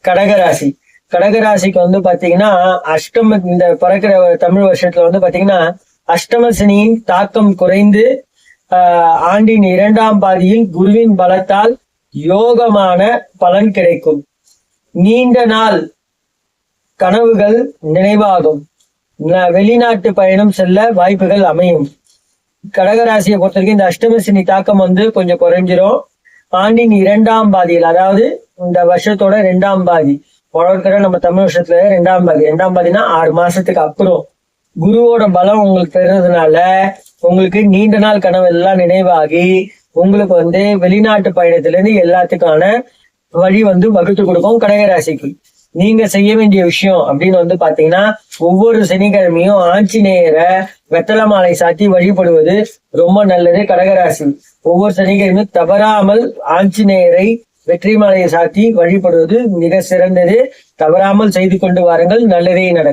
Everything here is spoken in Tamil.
கடகராசி. கடகராசிக்கு பாத்தீங்கன்னா அஷ்டம இந்த பிறக்கிற தமிழ் வருஷத்துல பாத்தீங்கன்னா அஷ்டம சனியின் தாக்கம் குறைந்து ஆண்டின் 2ஆம் பாதியில் குருவின் பலத்தால் யோகமான பலன் கிடைக்கும். நீண்ட நாள் கனவுகள் நினைவாகும். வெளிநாட்டு பயணம் செல்ல வாய்ப்புகள் அமையும். கடகராசியை பொறுத்த வரைக்கும் இந்த அஷ்டம சனி தாக்கம் கொஞ்சம் குறைஞ்சிரும். ஆண்டின் 2ஆம் பாதியில், அதாவது இந்த வருஷத்தோட 2ஆம் பாதி, நம்ம தமிழ் வருஷத்துல 2ஆம் பாதி. 2ஆம் பாதினா 6 மாசத்துக்கு அப்புறம் குருவோட பலம் உங்களுக்கு பெறுறதுனால உங்களுக்கு நீண்ட நாள் கனவு எல்லாம் நினைவாகி உங்களுக்கு வெளிநாட்டு பயணத்துல இருந்து எல்லாத்துக்கான வழி வகுத்து கொடுக்கும். கடகராசிக்கு நீங்க செய்ய வேண்டிய விஷயம் அப்படின்னு பாத்தீங்கன்னா, ஒவ்வொரு சனிக்கிழமையும் ஆஞ்சநேயரை வெத்தலை மாலை சாத்தி வழிபடுவது ரொம்ப நல்லது. கடகராசி ஒவ்வொரு சனிக்கிழமையும் தவறாமல் ஆஞ்சநேயரை வெற்றி மாலையை சாத்தி வழிபடுவது மிக சிறந்தது. தவறாமல் செய்து கொண்டு வாருங்கள், நல்லதே நடக்கும்.